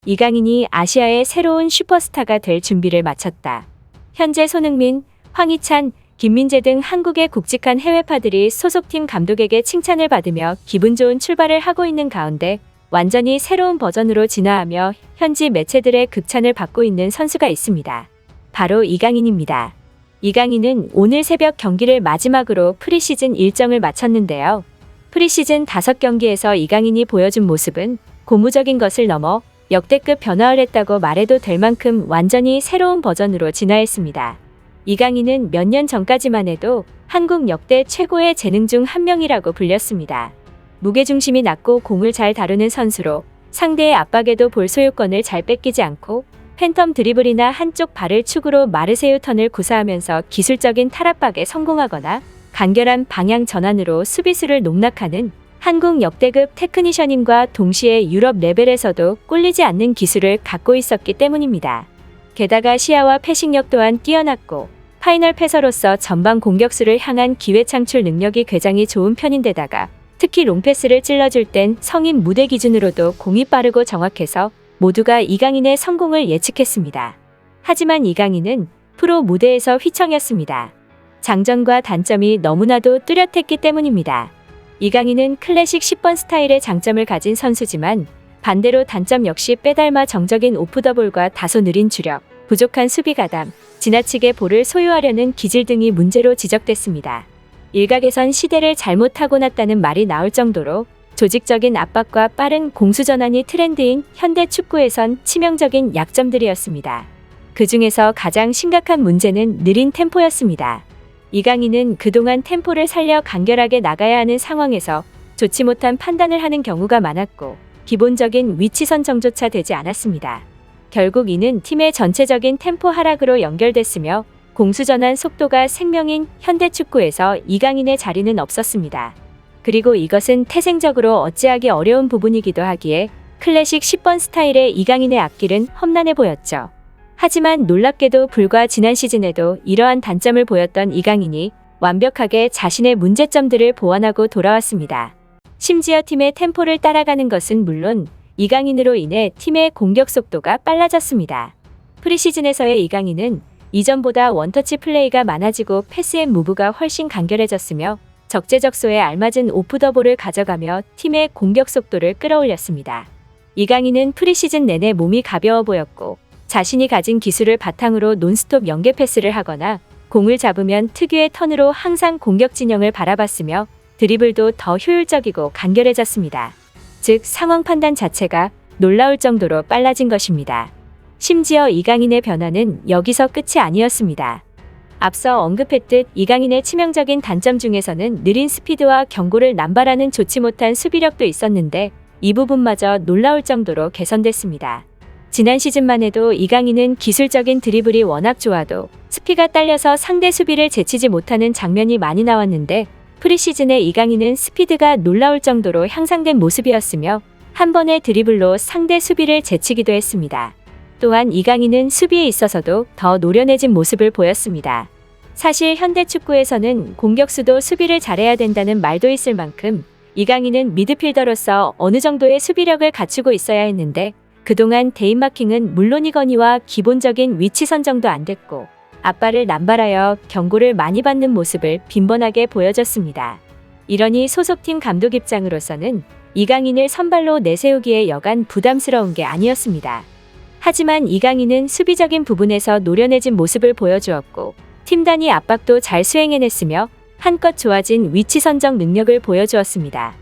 이강인이 아시아의 새로운 슈퍼스타가 될 준비를 마쳤다. 현재 손흥민, 황희찬, 김민재 등 한국에 국직한 해외파들이 소속팀 감독에게 칭찬을 받으며 기분 좋은 출발을 하고 있는 가운데 완전히 새로운 버전으로 진화하며 현지 매체들의 극찬을 받고 있는 선수가 있습니다. 바로 이강인입니다. 이강인은 오늘 새벽 경기를 마지막으로 프리시즌 일정을 마쳤는데요. 프리시즌 5경기에서 이강인이 보여준 모습은 고무적인 것을 넘어 역대급 변화를 했다고 말해도 될 만큼 완전히 새로운 버전으로 진화했습니다. 이강인은 몇 년 전까지만 해도 한국 역대 최고의 재능 중 한 명이라고 불렸습니다. 무게중심이 낮고 공을 잘 다루는 선수로 상대의 압박에도 볼 소유권을 잘 뺏기지 않고 팬텀 드리블이나 한쪽 발을 축으로 마르세유 턴을 구사하면서 기술적인 탈압박에 성공하거나 간결한 방향 전환으로 수비수를 농락하는 한국 역대급 테크니션임과 동시에 유럽 레벨에서도 꿀리지 않는 기술을 갖고 있었기 때문입니다. 게다가 시야와 패싱력 또한 뛰어났고 파이널 패서로서 전방 공격수를 향한 기회 창출 능력이 굉장히 좋은 편인데다가 특히 롱패스를 찔러줄 땐 성인 무대 기준으로도 공이 빠르고 정확해서 모두가 이강인의 성공을 예측했습니다. 하지만 이강인은 프로 무대에서 휘청였습니다. 장점과 단점이 너무나도 뚜렷했기 때문입니다. 이강인은 클래식 10번 스타일의 장점을 가진 선수지만 반대로 단점 역시 빼닮아 정적인 오프더볼과 다소 느린 주력, 부족한 수비 가담, 지나치게 볼을 소유하려는 기질 등이 문제로 지적됐습니다. 일각에선 시대를 잘못 타고났다는 말이 나올 정도로 조직적인 압박과 빠른 공수 전환이 트렌드인 현대 축구에선 치명적인 약점들이었습니다. 그 중에서 가장 심각한 문제는 느린 템포였습니다. 이강인은 그동안 템포를 살려 간결하게 나가야 하는 상황에서 좋지 못한 판단을 하는 경우가 많았고 기본적인 위치 선정조차 되지 않았습니다. 결국 이는 팀의 전체적인 템포 하락으로 연결됐으며 공수전환 속도가 생명인 현대 축구에서 이강인의 자리는 없었습니다. 그리고 이것은 태생적으로 어찌하기 어려운 부분이기도 하기에 클래식 10번 스타일의 이강인의 앞길은 험난해 보였죠. 하지만 놀랍게도 불과 지난 시즌에도 이러한 단점을 보였던 이강인이 완벽하게 자신의 문제점들을 보완하고 돌아왔습니다. 심지어 팀의 템포를 따라가는 것은 물론 이강인으로 인해 팀의 공격 속도가 빨라졌습니다. 프리시즌에서의 이강인은 이전보다 원터치 플레이가 많아지고 패스 앤 무브가 훨씬 간결해졌으며 적재적소에 알맞은 오프더볼을 가져가며 팀의 공격 속도를 끌어올렸습니다. 이강인은 프리시즌 내내 몸이 가벼워 보였고 자신이 가진 기술을 바탕으로 논스톱 연계 패스를 하거나 공을 잡으면 특유의 턴으로 항상 공격 진영을 바라봤으며 드리블도 더 효율적이고 간결해졌습니다. 즉 상황 판단 자체가 놀라울 정도로 빨라진 것입니다. 심지어 이강인의 변화는 여기서 끝이 아니었습니다. 앞서 언급했듯 이강인의 치명적인 단점 중에서는 느린 스피드와 경고를 남발하는 좋지 못한 수비력도 있었는데 이 부분마저 놀라울 정도로 개선됐습니다. 지난 시즌만 해도 이강인은 기술적인 드리블이 워낙 좋아도 스피가 딸려서 상대 수비를 제치지 못하는 장면이 많이 나왔는데 프리시즌의 이강인은 스피드가 놀라울 정도로 향상된 모습이었으며 한 번의 드리블로 상대 수비를 제치기도 했습니다. 또한 이강인은 수비에 있어서도 더 노련해진 모습을 보였습니다. 사실 현대 축구에서는 공격수도 수비를 잘해야 된다는 말도 있을 만큼 이강인은 미드필더로서 어느 정도의 수비력을 갖추고 있어야 했는데 그동안 데인마킹은 물론이거니와 기본적인 위치 선정도 안 됐고 앞발을 남발하여 경고를 많이 받는 모습을 빈번하게 보여줬습니다. 이러니 소속팀 감독 입장으로서는 이강인을 선발로 내세우기에 여간 부담스러운 게 아니었습니다. 하지만 이강인은 수비적인 부분에서 노련해진 모습을 보여주었고 팀 단위 압박도 잘 수행해냈으며 한껏 좋아진 위치 선정 능력을 보여주었습니다.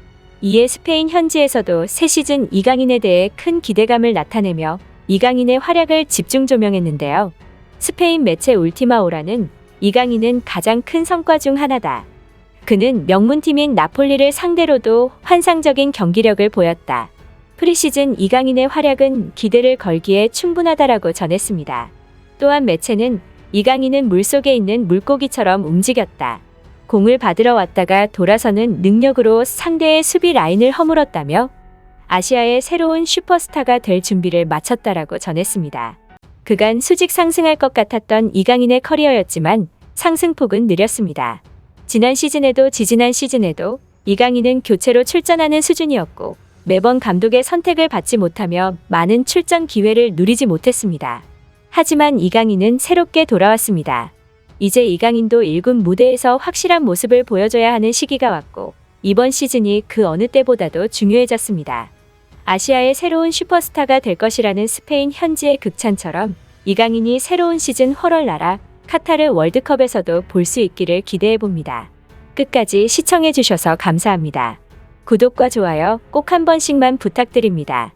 이에 스페인 현지에서도 새 시즌 이강인에 대해 큰 기대감을 나타내며 이강인의 활약을 집중 조명했는데요. 스페인 매체 울티마오라는 이강인은 가장 큰 성과 중 하나다. 그는 명문팀인 나폴리를 상대로도 환상적인 경기력을 보였다. 프리시즌 이강인의 활약은 기대를 걸기에 충분하다라고 전했습니다. 또한 매체는 이강인은 물속에 있는 물고기처럼 움직였다. 공을 받으러 왔다가 돌아서는 능력으로 상대의 수비 라인을 허물었다며 아시아의 새로운 슈퍼스타가 될 준비를 마쳤다라고 전했습니다. 그간 수직 상승할 것 같았던 이강인의 커리어였지만 상승폭은 느렸습니다. 지난 시즌에도 지지난 시즌에도 이강인은 교체로 출전하는 수준이었고 매번 감독의 선택을 받지 못하며 많은 출전 기회를 누리지 못했습니다. 하지만 이강인은 새롭게 돌아왔습니다. 이제 이강인도 1군 무대에서 확실한 모습을 보여줘야 하는 시기가 왔고 이번 시즌이 그 어느 때보다도 중요해졌습니다. 아시아의 새로운 슈퍼스타가 될 것이라는 스페인 현지의 극찬처럼 이강인이 새로운 시즌 활활 카타르 월드컵에서도 볼 수 있기를 기대해봅니다. 끝까지 시청해주셔서 감사합니다. 구독과 좋아요 꼭 한 번씩만 부탁드립니다.